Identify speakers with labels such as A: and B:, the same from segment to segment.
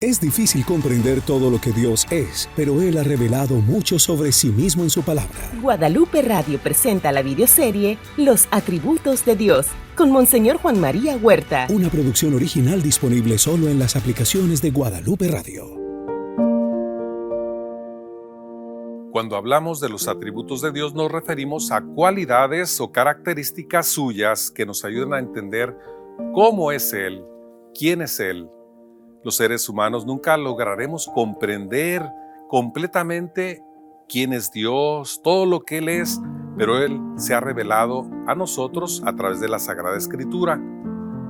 A: Es difícil comprender todo lo que Dios es, pero Él ha revelado mucho sobre sí mismo en su palabra.
B: Guadalupe Radio presenta la videoserie Los Atributos de Dios, con Monseñor Juan María Huerta.
A: Una producción original disponible solo en las aplicaciones de Guadalupe Radio.
C: Cuando hablamos de los atributos de Dios, nos referimos a cualidades o características suyas que nos ayudan a entender cómo es Él, quién es Él. Los seres humanos nunca lograremos comprender completamente quién es Dios, todo lo que Él es, pero Él se ha revelado a nosotros a través de la Sagrada Escritura.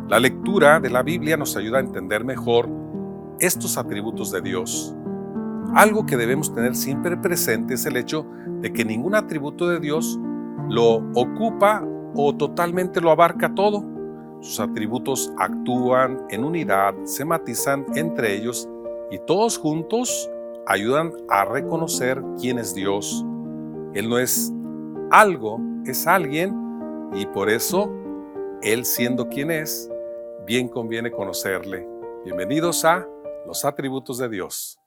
C: La lectura de la Biblia nos ayuda a entender mejor estos atributos de Dios. Algo que debemos tener siempre presente es el hecho de que ningún atributo de Dios lo ocupa o totalmente lo abarca todo. Sus atributos actúan en unidad, se matizan entre ellos y todos juntos ayudan a reconocer quién es Dios. Él no es algo, es alguien, y por eso, Él siendo quien es, bien conviene conocerle. Bienvenidos a Los Atributos de Dios.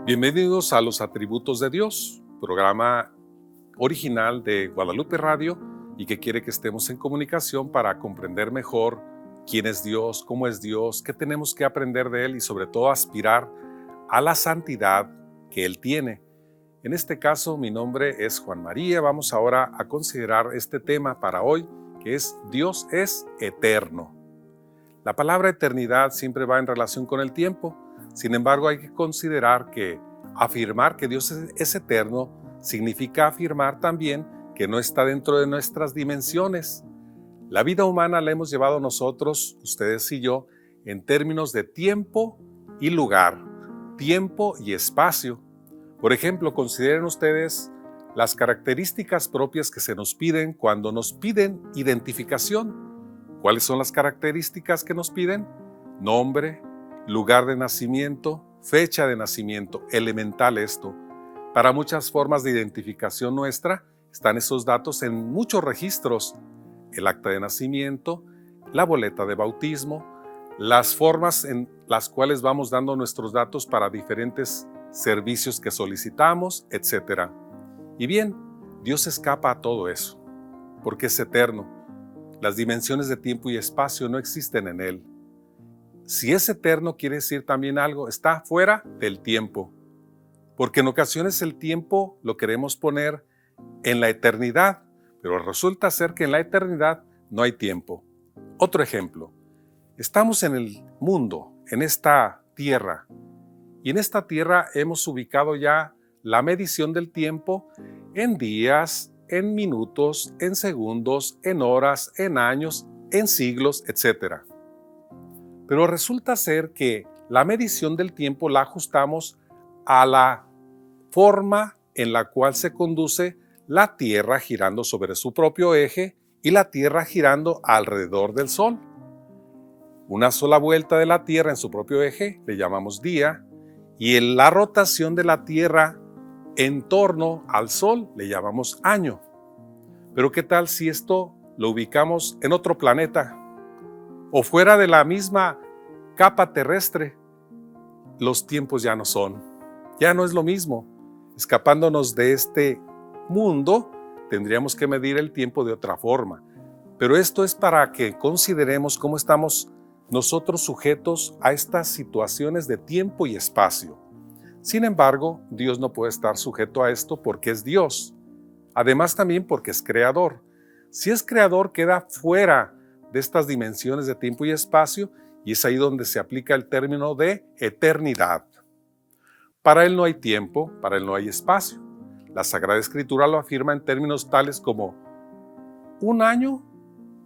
C: Bienvenidos a Los Atributos de Dios, programa original de Guadalupe Radio y que quiere que estemos en comunicación para comprender mejor quién es Dios, cómo es Dios, qué tenemos que aprender de Él y sobre todo aspirar a la santidad que Él tiene. En este caso, mi nombre es Juan María. Vamos ahora a considerar este tema para hoy, que es Dios es eterno. La palabra eternidad siempre va en relación con el tiempo. Sin embargo, hay que considerar que afirmar que Dios es eterno significa afirmar también que no está dentro de nuestras dimensiones. La vida humana la hemos llevado nosotros, ustedes y yo, en términos de tiempo y lugar, tiempo y espacio. Por ejemplo, consideren ustedes las características propias que se nos piden cuando nos piden identificación. ¿Cuáles son las características que nos piden? Nombre, lugar de nacimiento, fecha de nacimiento, elemental esto. Para muchas formas de identificación nuestra están esos datos en muchos registros: el acta de nacimiento, la boleta de bautismo, las formas en las cuales vamos dando nuestros datos para diferentes servicios que solicitamos, etc. Y bien, Dios escapa a todo eso, porque es eterno. Las dimensiones de tiempo y espacio no existen en Él. Si es eterno, quiere decir también algo, está fuera del tiempo. Porque en ocasiones el tiempo lo queremos poner en la eternidad, pero resulta ser que en la eternidad no hay tiempo. Otro ejemplo, estamos en el mundo, en esta tierra, y en esta tierra hemos ubicado ya la medición del tiempo en días, en minutos, en segundos, en horas, en años, en siglos, etc. Pero resulta ser que la medición del tiempo la ajustamos a la forma en la cual se conduce la Tierra girando sobre su propio eje y la Tierra girando alrededor del Sol. Una sola vuelta de la Tierra en su propio eje le llamamos día, y en la rotación de la Tierra en torno al Sol le llamamos año. Pero ¿qué tal si esto lo ubicamos en otro planeta o fuera de la misma capa terrestre? Los tiempos ya no es lo mismo. Escapándonos de este mundo, tendríamos que medir el tiempo de otra forma. Pero esto es para que consideremos cómo estamos nosotros sujetos a estas situaciones de tiempo y espacio. Sin embargo, Dios no puede estar sujeto a esto porque es Dios. Además también porque es creador. Si es creador, queda fuera de estas dimensiones de tiempo y espacio, y es ahí donde se aplica el término de eternidad. Para Él no hay tiempo, para Él no hay espacio. La Sagrada Escritura lo afirma en términos tales como: un año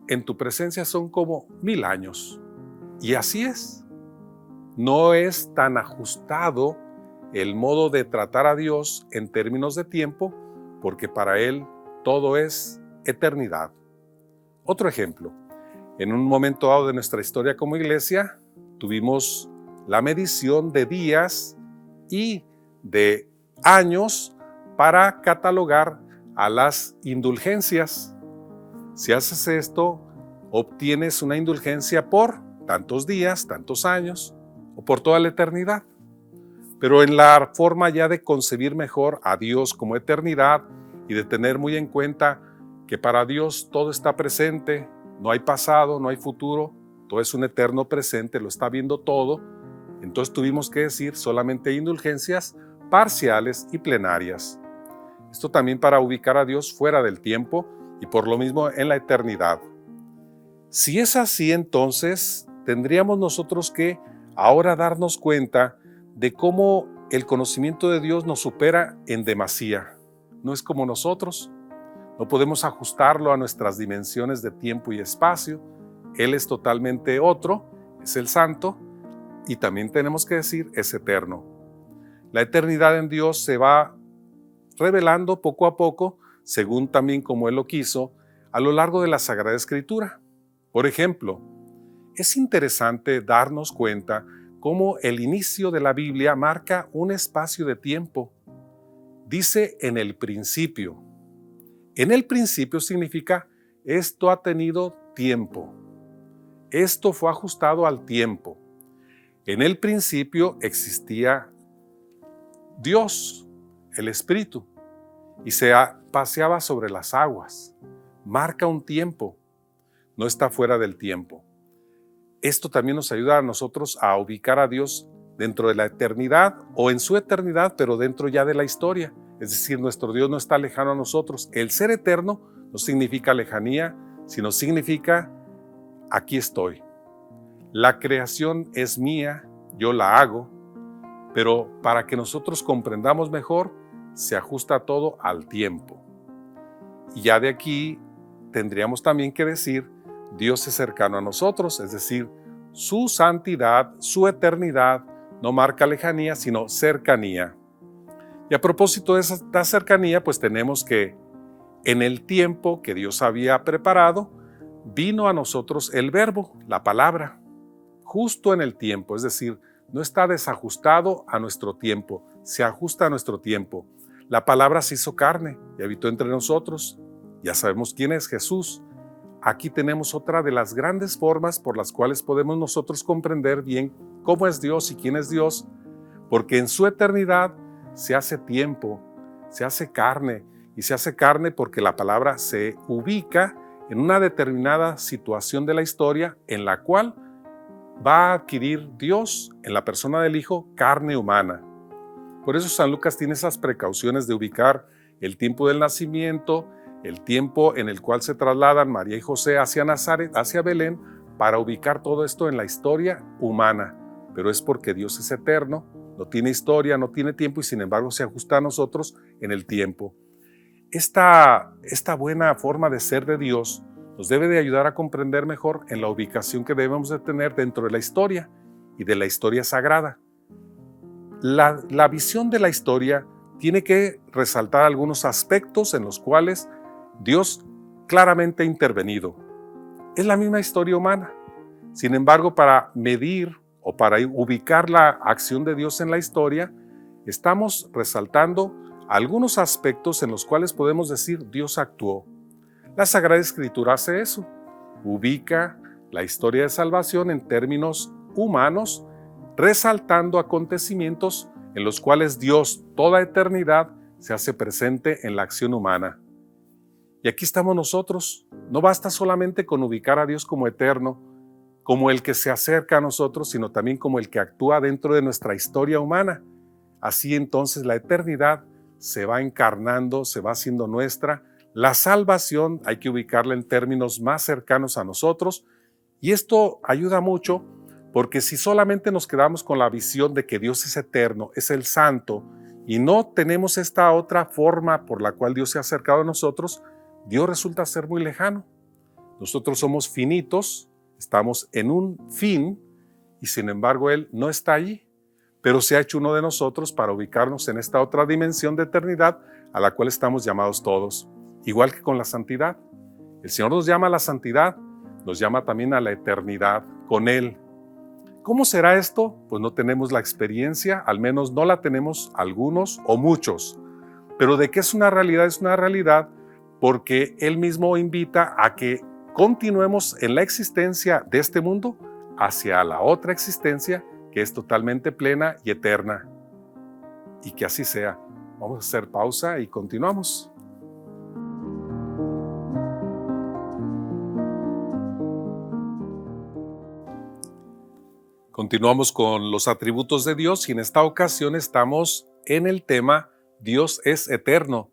C: en tu presencia son como 1000 años. Y así es. No es tan ajustado el modo de tratar a Dios en términos de tiempo, porque para Él todo es eternidad. Otro ejemplo. En un momento dado de nuestra historia como iglesia, tuvimos la medición de días y de años para catalogar a las indulgencias. Si haces esto, obtienes una indulgencia por tantos días, tantos años o por toda la eternidad. Pero en la forma ya de concebir mejor a Dios como eternidad y de tener muy en cuenta que para Dios todo está presente, no hay pasado, no hay futuro, todo es un eterno presente, lo está viendo todo. Entonces tuvimos que decir solamente indulgencias parciales y plenarias. Esto también para ubicar a Dios fuera del tiempo y por lo mismo en la eternidad. Si es así, entonces tendríamos nosotros que ahora darnos cuenta de cómo el conocimiento de Dios nos supera en demasía. No es como nosotros, no podemos ajustarlo a nuestras dimensiones de tiempo y espacio. Él es totalmente otro, es el santo, y también tenemos que decir es eterno. La eternidad en Dios se va revelando poco a poco, según también como Él lo quiso, a lo largo de la Sagrada Escritura. Por ejemplo, es interesante darnos cuenta cómo el inicio de la Biblia marca un espacio de tiempo. Dice en el principio. En el principio significa esto ha tenido tiempo. Esto fue ajustado al tiempo. En el principio existía Dios, el Espíritu, y se paseaba sobre las aguas. Marca un tiempo, no está fuera del tiempo. Esto también nos ayuda a nosotros a ubicar a Dios dentro de la eternidad o en su eternidad, pero dentro ya de la historia. Es decir, nuestro Dios no está lejano a nosotros. El ser eterno no significa lejanía, sino significa aquí estoy. La creación es mía, yo la hago, pero para que nosotros comprendamos mejor, se ajusta todo al tiempo. Y ya de aquí tendríamos también que decir, Dios es cercano a nosotros, es decir, su santidad, su eternidad, no marca lejanía, sino cercanía. Y a propósito de esta cercanía, pues tenemos que en el tiempo que Dios había preparado, vino a nosotros el verbo, la palabra, justo en el tiempo, es decir, no está desajustado a nuestro tiempo, se ajusta a nuestro tiempo. La palabra se hizo carne y habitó entre nosotros. Ya sabemos quién es Jesús. Aquí tenemos otra de las grandes formas por las cuales podemos nosotros comprender bien cómo es Dios y quién es Dios, porque en su eternidad se hace tiempo, se hace carne, y se hace carne porque la palabra se ubica en una determinada situación de la historia en la cual va a adquirir Dios, en la persona del Hijo, carne humana. Por eso San Lucas tiene esas precauciones de ubicar el tiempo del nacimiento, el tiempo en el cual se trasladan María y José hacia Nazaret, hacia Belén, para ubicar todo esto en la historia humana. Pero es porque Dios es eterno, no tiene historia, no tiene tiempo y sin embargo se ajusta a nosotros en el tiempo. Esta buena forma de ser de Dios nos debe de ayudar a comprender mejor en la ubicación que debemos de tener dentro de la historia y de la historia sagrada. La visión de la historia tiene que resaltar algunos aspectos en los cuales Dios claramente ha intervenido. Es la misma historia humana. Sin embargo, para medir o para ubicar la acción de Dios en la historia, estamos resaltando algunos aspectos en los cuales podemos decir Dios actuó. La Sagrada Escritura hace eso. Ubica la historia de salvación en términos humanos, resaltando acontecimientos en los cuales Dios, toda eternidad, se hace presente en la acción humana. Y aquí estamos nosotros. No basta solamente con ubicar a Dios como eterno, como el que se acerca a nosotros, sino también como el que actúa dentro de nuestra historia humana. Así entonces la eternidad se va encarnando, se va haciendo nuestra. La salvación hay que ubicarla en términos más cercanos a nosotros, y esto ayuda mucho porque si solamente nos quedamos con la visión de que Dios es eterno, es el santo, y no tenemos esta otra forma por la cual Dios se ha acercado a nosotros, Dios resulta ser muy lejano. Nosotros somos finitos, estamos en un fin, y sin embargo Él no está allí, pero se ha hecho uno de nosotros para ubicarnos en esta otra dimensión de eternidad a la cual estamos llamados todos. Igual que con la santidad. El Señor nos llama a la santidad, nos llama también a la eternidad con Él. ¿Cómo será esto? Pues no tenemos la experiencia, al menos no la tenemos algunos o muchos. Pero de que es una realidad porque Él mismo invita a que continuemos en la existencia de este mundo hacia la otra existencia que es totalmente plena y eterna. Y que así sea. Vamos a hacer pausa y continuamos. Continuamos con los atributos de Dios y en esta ocasión estamos en el tema Dios es eterno.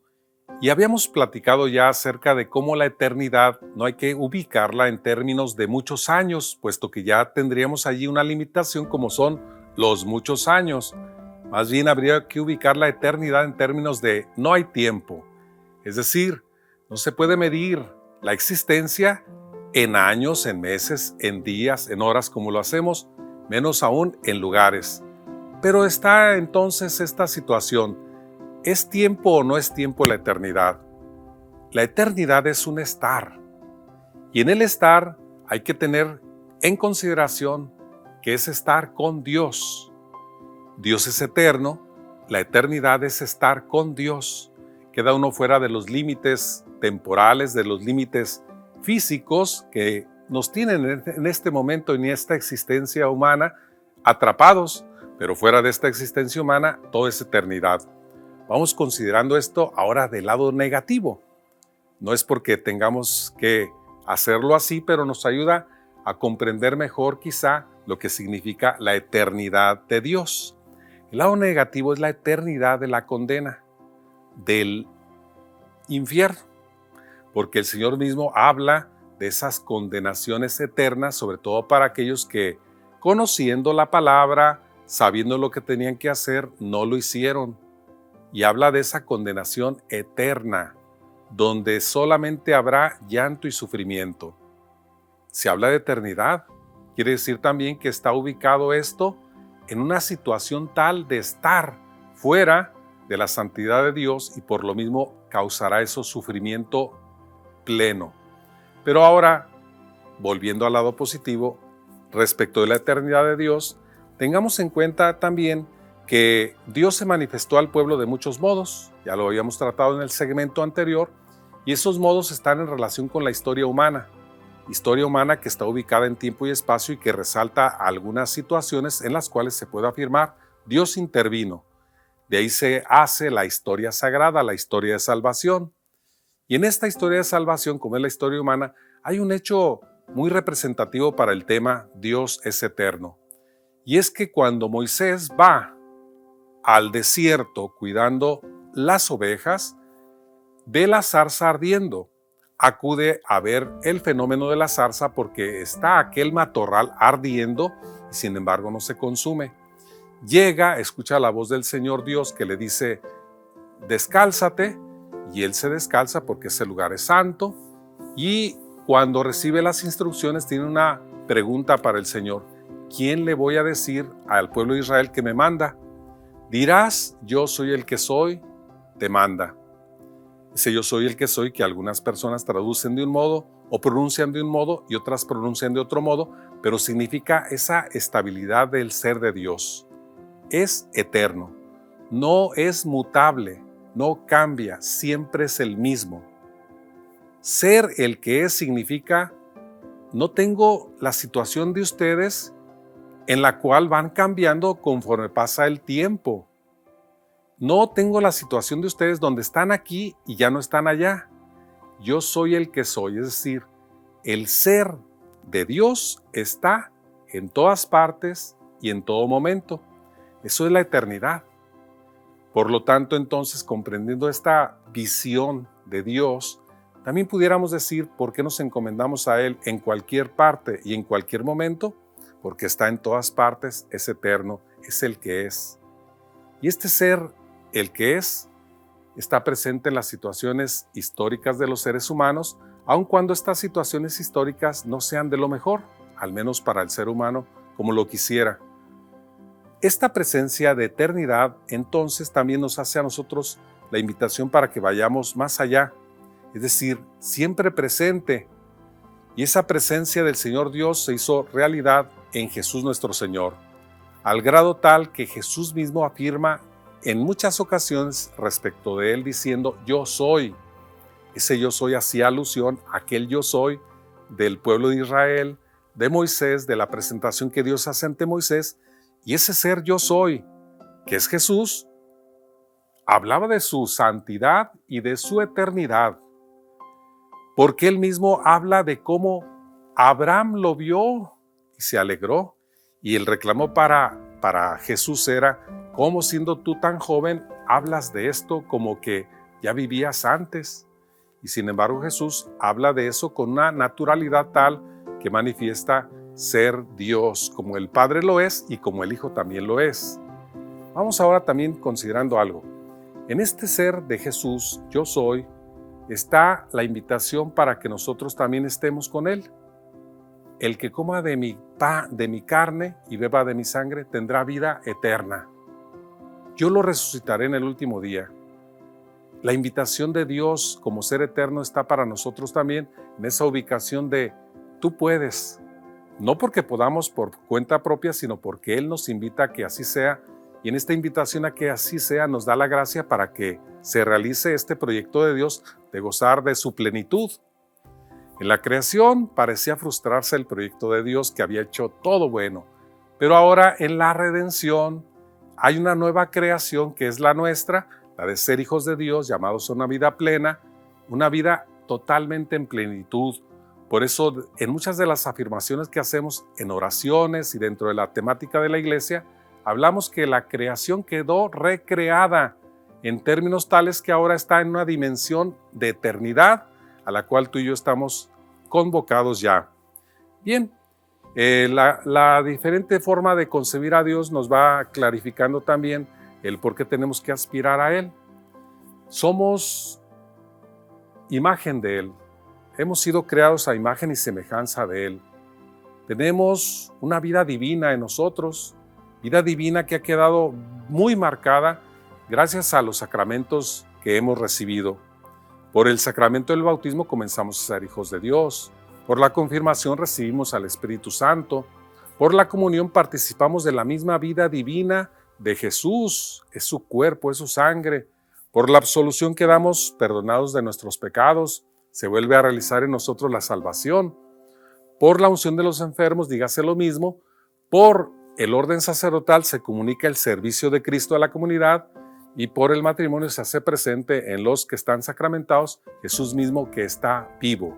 C: Y habíamos platicado ya acerca de cómo la eternidad no hay que ubicarla en términos de muchos años, puesto que ya tendríamos allí una limitación como son los muchos años. Más bien habría que ubicar la eternidad en términos de no hay tiempo. Es decir, no se puede medir la existencia en años, en meses, en días, en horas como lo hacemos, menos aún en lugares. Pero está entonces esta situación. ¿Es tiempo o no es tiempo la eternidad? La eternidad es un estar. Y en el estar hay que tener en consideración que es estar con Dios. Dios es eterno, la eternidad es estar con Dios. Queda uno fuera de los límites temporales, de los límites físicos que nos tienen en este momento, en esta existencia humana, atrapados, pero fuera de esta existencia humana, todo es eternidad. Vamos considerando esto ahora del lado negativo. No es porque tengamos que hacerlo así, pero nos ayuda a comprender mejor quizá lo que significa la eternidad de Dios. El lado negativo es la eternidad de la condena, del infierno, porque el Señor mismo habla de esas condenaciones eternas, sobre todo para aquellos que, conociendo la palabra, sabiendo lo que tenían que hacer, no lo hicieron. Y habla de esa condenación eterna, donde solamente habrá llanto y sufrimiento. Se habla de eternidad, quiere decir también que está ubicado esto en una situación tal de estar fuera de la santidad de Dios y por lo mismo causará eso sufrimiento pleno. Pero ahora, volviendo al lado positivo, respecto de la eternidad de Dios, tengamos en cuenta también que Dios se manifestó al pueblo de muchos modos, ya lo habíamos tratado en el segmento anterior, y esos modos están en relación con la historia humana que está ubicada en tiempo y espacio y que resalta algunas situaciones en las cuales se puede afirmar Dios intervino. De ahí se hace la historia sagrada, la historia de salvación. Y en esta historia de salvación, como es la historia humana, hay un hecho muy representativo para el tema Dios es eterno. Y es que cuando Moisés va al desierto cuidando las ovejas, ve la zarza ardiendo. Acude a ver el fenómeno de la zarza porque está aquel matorral ardiendo y sin embargo no se consume. Llega, escucha la voz del Señor Dios que le dice, descálzate, y él se descalza porque ese lugar es santo. Y cuando recibe las instrucciones tiene una pregunta para el Señor. ¿Quién le voy a decir al pueblo de Israel que me manda? Dirás, yo soy el que soy, te manda. Ese yo soy el que soy que algunas personas traducen de un modo o pronuncian de un modo y otras pronuncian de otro modo, pero significa esa estabilidad del ser de Dios. Es eterno, no es mutable, no cambia, siempre es el mismo. Ser el que es significa, no tengo la situación de ustedes en la cual van cambiando conforme pasa el tiempo. No tengo la situación de ustedes donde están aquí y ya no están allá. Yo soy el que soy, es decir, el ser de Dios está en todas partes y en todo momento. Eso es la eternidad. Por lo tanto, entonces, comprendiendo esta visión de Dios, también pudiéramos decir por qué nos encomendamos a Él en cualquier parte y en cualquier momento, porque está en todas partes, es eterno, es el que es. Y este ser, el que es, está presente en las situaciones históricas de los seres humanos, aun cuando estas situaciones históricas no sean de lo mejor, al menos para el ser humano, como lo quisiera. Esta presencia de eternidad, entonces, también nos hace a nosotros la invitación para que vayamos más allá, es decir, siempre presente. Y esa presencia del Señor Dios se hizo realidad en Jesús nuestro Señor, al grado tal que Jesús mismo afirma en muchas ocasiones respecto de Él diciendo, yo soy. Ese yo soy hacía alusión a aquel yo soy del pueblo de Israel, de Moisés, de la presentación que Dios hace ante Moisés, y ese ser yo soy, que es Jesús, hablaba de su santidad y de su eternidad, porque él mismo habla de cómo Abraham lo vio y se alegró, y el reclamo para Jesús era, ¿cómo siendo tú tan joven hablas de esto como que ya vivías antes? Y sin embargo Jesús habla de eso con una naturalidad tal que manifiesta ser Dios, como el Padre lo es y como el Hijo también lo es. Vamos ahora también considerando algo. En este ser de Jesús, yo soy, está la invitación para que nosotros también estemos con Él. El que coma de mi carne y beba de mi sangre tendrá vida eterna. Yo lo resucitaré en el último día. La invitación de Dios como ser eterno está para nosotros también en esa ubicación de tú puedes. No porque podamos por cuenta propia, sino porque Él nos invita a que así sea. Y en esta invitación a que así sea nos da la gracia para que se realice este proyecto de Dios de gozar de su plenitud. En la creación parecía frustrarse el proyecto de Dios que había hecho todo bueno, pero ahora en la redención hay una nueva creación que es la nuestra, la de ser hijos de Dios, llamados a una vida plena, una vida totalmente en plenitud. Por eso en muchas de las afirmaciones que hacemos en oraciones y dentro de la temática de la iglesia, hablamos que la creación quedó recreada en términos tales que ahora está en una dimensión de eternidad a la cual tú y yo estamos convocados ya. Bien, la diferente forma de concebir a Dios nos va clarificando también el por qué tenemos que aspirar a Él. Somos imagen de Él. Hemos sido creados a imagen y semejanza de Él. Tenemos una vida divina en nosotros, vida divina que ha quedado muy marcada gracias a los sacramentos que hemos recibido. Por el sacramento del bautismo comenzamos a ser hijos de Dios. Por la confirmación recibimos al Espíritu Santo. Por la comunión participamos de la misma vida divina de Jesús. Es su cuerpo, es su sangre. Por la absolución quedamos perdonados de nuestros pecados. Se vuelve a realizar en nosotros la salvación. Por la unción de los enfermos, dígase lo mismo. Por el orden sacerdotal se comunica el servicio de Cristo a la comunidad y por el matrimonio se hace presente en los que están sacramentados Jesús mismo que está vivo.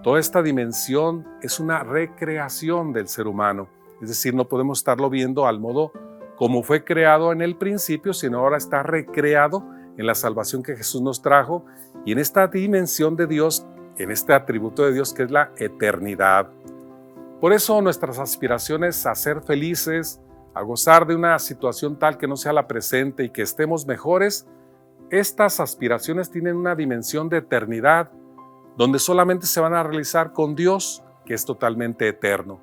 C: Toda esta dimensión es una recreación del ser humano, es decir, no podemos estarlo viendo al modo como fue creado en el principio, sino ahora está recreado en la salvación que Jesús nos trajo y en esta dimensión de Dios, en este atributo de Dios que es la eternidad. Por eso nuestras aspiraciones a ser felices, a gozar de una situación tal que no sea la presente y que estemos mejores, estas aspiraciones tienen una dimensión de eternidad, donde solamente se van a realizar con Dios, que es totalmente eterno.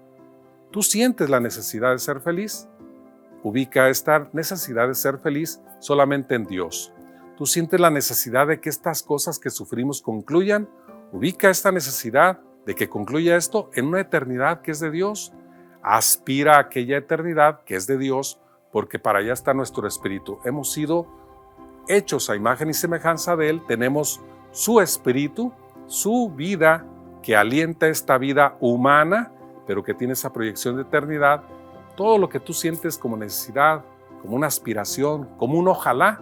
C: ¿Tú sientes la necesidad de ser feliz? Ubica esta necesidad de ser feliz solamente en Dios. ¿Tú sientes la necesidad de que estas cosas que sufrimos concluyan? Ubica esta necesidad de que concluya esto en una eternidad que es de Dios. Aspira a aquella eternidad que es de Dios, porque para allá está nuestro espíritu. Hemos sido hechos a imagen y semejanza de Él, tenemos su espíritu, su vida que alienta esta vida humana, pero que tiene esa proyección de eternidad. Todo lo que tú sientes como necesidad, como una aspiración, como un ojalá,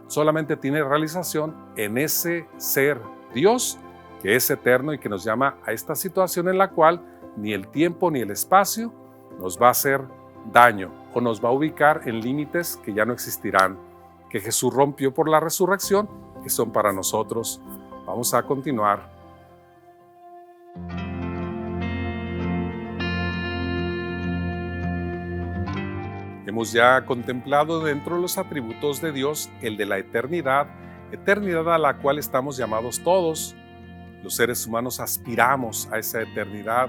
C: solamente tiene realización en ese ser Dios, que es eterno y que nos llama a esta situación en la cual ni el tiempo ni el espacio nos va a hacer daño o nos va a ubicar en límites que ya no existirán, que Jesús rompió por la resurrección, que son para nosotros. Vamos a continuar. Hemos ya contemplado dentro de los atributos de Dios el de la eternidad, eternidad a la cual estamos llamados todos. Los seres humanos aspiramos a esa eternidad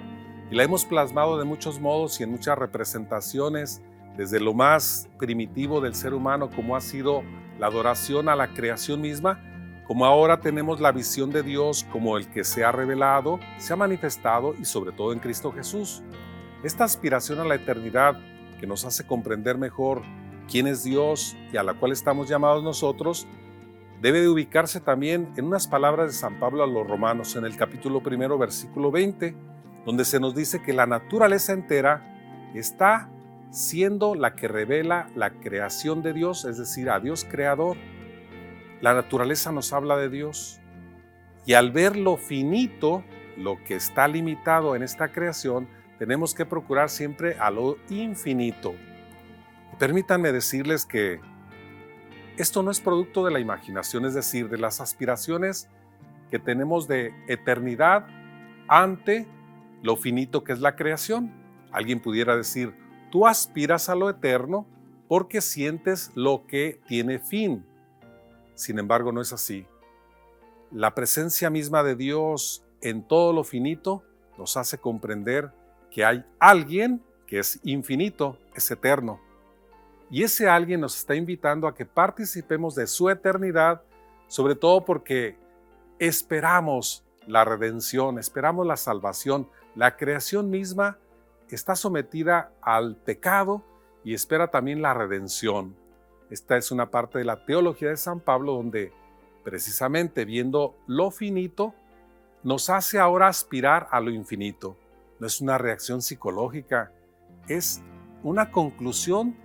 C: y la hemos plasmado de muchos modos y en muchas representaciones, desde lo más primitivo del ser humano, como ha sido la adoración a la creación misma, como ahora tenemos la visión de Dios como el que se ha revelado, se ha manifestado y sobre todo en Cristo Jesús. Esta aspiración a la eternidad que nos hace comprender mejor quién es Dios y a la cual estamos llamados nosotros, debe de ubicarse también en unas palabras de San Pablo a los Romanos, en el capítulo 1, versículo 20, donde se nos dice que la naturaleza entera está siendo la que revela la creación de Dios, es decir, a Dios creador. La naturaleza nos habla de Dios, y al ver lo finito, lo que está limitado en esta creación, tenemos que procurar siempre a lo infinito. Permítanme decirles que esto no es producto de la imaginación, es decir, de las aspiraciones que tenemos de eternidad ante lo finito que es la creación. Alguien pudiera decir, tú aspiras a lo eterno porque sientes lo que tiene fin. Sin embargo, no es así. La presencia misma de Dios en todo lo finito nos hace comprender que hay alguien que es infinito, es eterno. Y ese alguien nos está invitando a que participemos de su eternidad, sobre todo porque esperamos la redención, esperamos la salvación. La creación misma está sometida al pecado y espera también la redención. Esta es una parte de la teología de San Pablo donde precisamente viendo lo finito nos hace ahora aspirar a lo infinito. No es una reacción psicológica, es una conclusión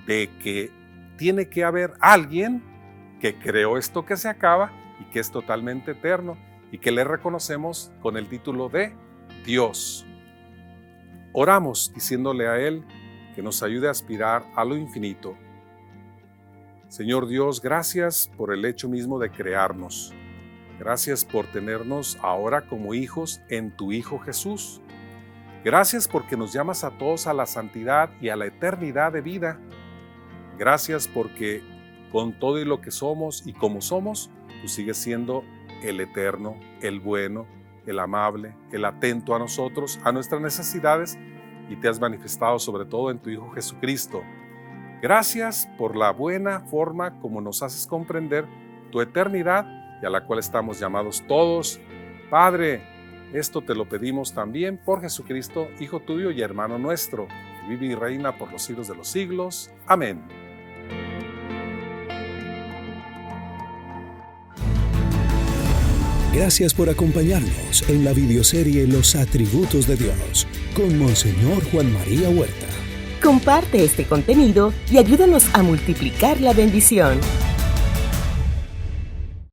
C: de que tiene que haber alguien que creó esto que se acaba y que es totalmente eterno y que le reconocemos con el título de Dios. Oramos diciéndole a Él que nos ayude a aspirar a lo infinito. Señor Dios, gracias por el hecho mismo de crearnos. Gracias por tenernos ahora como hijos en tu Hijo Jesús. Gracias porque nos llamas a todos a la santidad y a la eternidad de vida. Gracias porque con todo y lo que somos y como somos, tú sigues siendo el eterno, el bueno, el amable, el atento a nosotros, a nuestras necesidades, y te has manifestado sobre todo en tu Hijo Jesucristo. Gracias por la buena forma como nos haces comprender tu eternidad y a la cual estamos llamados todos. Padre, esto te lo pedimos también por Jesucristo, Hijo tuyo y hermano nuestro, que vive y reina por los siglos de los siglos. Amén.
A: Gracias por acompañarnos en la videoserie Los Atributos de Dios con Monseñor Juan María Huerta.
B: Comparte este contenido y ayúdanos a multiplicar la bendición.